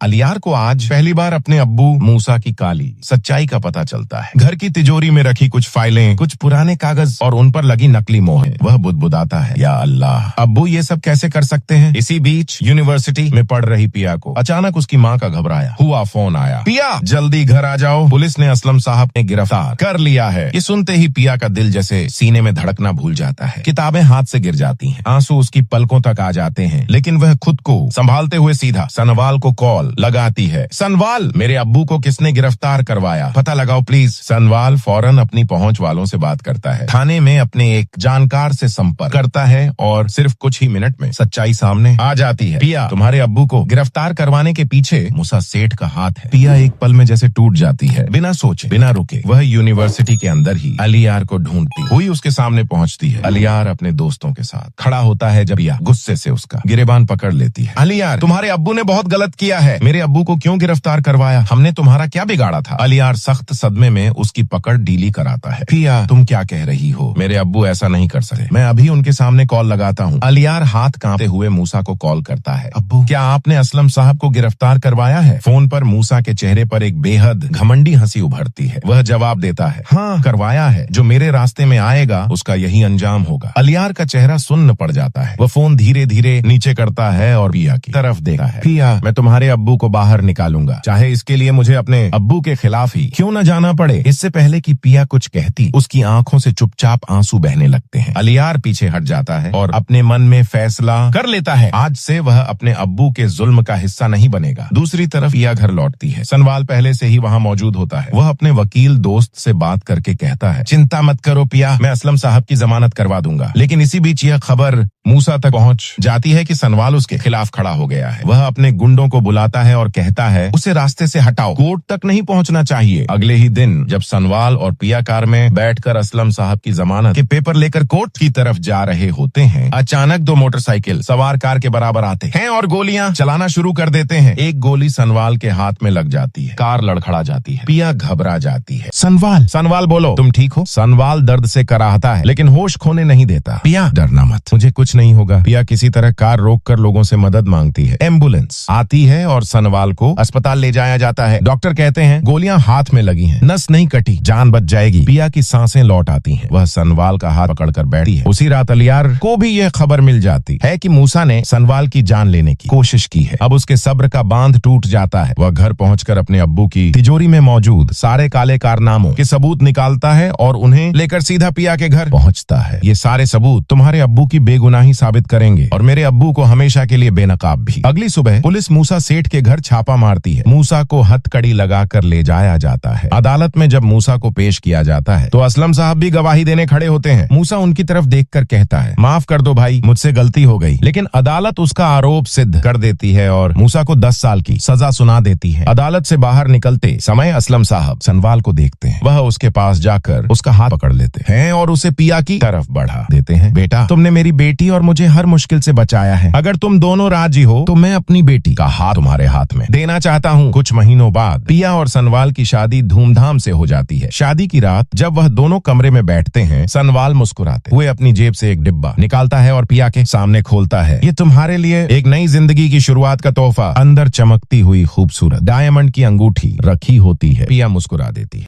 अलियार को आज पहली बार अपने अब्बू मूसा की काली सच्चाई का पता चलता है। घर की तिजोरी में रखी कुछ फाइलें, कुछ पुराने कागज और उन पर लगी नकली मोहरें। वह बुदबुदाता है, या अल्लाह, अब्बू ये सब कैसे कर सकते हैं। इसी बीच यूनिवर्सिटी में पढ़ रही पिया को अचानक उसकी माँ का घबराया हुआ फोन आया। पिया, जल्दी घर आ जाओ, पुलिस ने असलम साहब ने गिरफ्तार कर लिया है। ये सुनते ही पिया का दिल जैसे सीने में धड़कना भूल जाता है। किताबें हाथ से गिर जाती हैं, आंसू उसकी पलकों तक आ जाते हैं, लेकिन वह खुद को संभालते हुए सीधा सनवाल को कॉल लगाती है। सनवाल, मेरे अब्बू को किसने गिरफ्तार करवाया, पता लगाओ प्लीज। सनवाल फौरन अपनी पहुंच वालों से बात करता है, थाने में अपने एक जानकार से संपर्क करता है और सिर्फ कुछ ही मिनट में सच्चाई सामने आ जाती है। पिया, तुम्हारे अब्बू को गिरफ्तार करवाने के पीछे मूसा सेठ का हाथ है। पिया एक पल में जैसे टूट जाती है। बिना सोचे बिना रुके वह यूनिवर्सिटी के अंदर ही अलियार को ढूंढती हुई उसके सामने पहुंचती है। अलियार अपने दोस्तों के साथ खड़ा होता है जब पिया गुस्से से उसका गिरेबान पकड़ लेती है। अलियार, तुम्हारे अब्बू ने बहुत गलत किया है। मेरे अब्बू को क्यों गिरफ्तार करवाया, हमने तुम्हारा क्या बिगाड़ा था। अलियार सख्त सदमे में उसकी पकड़ ढीली कराता है। पिया, तुम क्या कह रही हो, मेरे अब्बू ऐसा नहीं कर सके, मैं अभी उनके सामने कॉल लगाता हूँ। अलियार हाथ कांपते हुए मूसा को कॉल करता है। अब्बू, क्या आपने असलम साहब को गिरफ्तार करवाया है। फोन पर मूसा के चेहरे पर एक बेहद घमंडी हंसी उभरती है। वह जवाब देता है, हाँ करवाया है, जो मेरे रास्ते में आएगा उसका यही अंजाम होगा। अलियार का चेहरा सुन्न पड़ जाता है। वह फोन धीरे धीरे नीचे करता है और पिया की तरफ देखता है। पिया, मैं तुम्हारे अब्बू को बाहर निकालूंगा, चाहे इसके लिए मुझे अपने अब्बू के खिलाफ ही क्यों न जाना पड़े। इससे पहले कि पिया कुछ कहती, उसकी आंखों से चुपचाप आंसू बहने लगते हैं। अलियार पीछे हट जाता है और अपने मन में फैसला कर लेता है, आज से वह अपने अब्बू के जुल्म का हिस्सा नहीं बनेगा। दूसरी तरफ पिया घर लौटती है। सनवाल पहले से ही वहाँ मौजूद होता है। वह अपने वकील दोस्त से बात करके कहता है, चिंता मत करो पिया, मैं असलम साहब की जमानत करवा दूंगा। लेकिन इसी बीच यह खबर मूसा तक पहुंच जाती है कि सनवाल उसके खिलाफ खड़ा हो गया है। वह अपने गुंडों को बुलाता है और कहता है, उसे रास्ते से हटाओ, कोर्ट तक नहीं पहुंचना चाहिए। अगले ही दिन जब सनवाल और पिया कार में बैठकर असलम साहब की जमानत के पेपर लेकर कोर्ट की तरफ जा रहे होते हैं, अचानक दो मोटरसाइकिल सवार कार के बराबर आते हैं और गोलियां चलाना शुरू कर देते हैं। एक गोली सनवाल के हाथ में लग जाती है, कार लड़खड़ा जाती है। पिया घबरा जाती है। सनवाल बोलो, तुम ठीक हो। सनवाल दर्द से कराहता है लेकिन होश खोने नहीं देता। पिया, डरना मत, मुझे कुछ नहीं होगा। पिया किसी तरह कार रोककर लोगों से मदद मांगती है। एम्बुलेंस आती है और सनवाल को अस्पताल ले जाया जाता है। डॉक्टर कहते हैं गोलियां हाथ में लगी हैं, नस नहीं कटी, जान बच जाएगी। पिया की सांसें लौट आती हैं। वह सनवाल का हाथ पकड़कर बैठी है। उसी रात अलियार को भी यह खबर मिल जाती है कि मूसा ने सनवाल की जान लेने की कोशिश की है। अब उसके सब्र का बांध टूट जाता है। वह घर पहुंचकर अपने अब्बू की तिजोरी में मौजूद सारे काले कारनामों के सबूत निकालता है और उन्हें लेकर सीधा पिया के घर पहुंचता है। ये सारे सबूत तुम्हारे अब्बू की बेगुनाही साबित करेंगे और मेरे अब्बू को हमेशा के लिए बेनकाब भी। अगली सुबह पुलिस मूसा सेठ के घर छापा मारती है। मूसा को हथकड़ी लगाकर ले जाया जाता है। अदालत में जब मूसा को पेश किया जाता है तो असलम साहब भी गवाही देने खड़े होते हैं। मूसा उनकी तरफ देखकर कहता है, माफ कर दो भाई, मुझसे गलती हो गई। लेकिन अदालत उसका आरोप सिद्ध कर देती है और मूसा को 10 साल की सजा सुना देती है। अदालत से बाहर निकलते समय असलम साहब सनवाल को देखते हैं। वह उसके पास जाकर उसका हाथ पकड़ लेते हैं और उसे पिया की तरफ बढ़ा देते हैं। बेटा, तुमने मेरी बेटी और मुझे हर मुश्किल से बचाया है। अगर तुम दोनों राजी हो तो मैं अपनी बेटी का हाथ तुम्हारे हाथ में देना चाहता हूँ। कुछ महीनों बाद पिया और सनवाल की शादी धूमधाम से हो जाती है। शादी की रात जब वह दोनों कमरे में बैठते हैं, सनवाल मुस्कुराते हुए अपनी जेब से एक डिब्बा निकालता है और पिया के सामने खोलता है। ये तुम्हारे लिए एक नई जिंदगी की शुरुआत का तोहफा। अंदर चमकती हुई खूबसूरत डायमंड की अंगूठी रखी होती है। पिया मुस्कुरा देती है।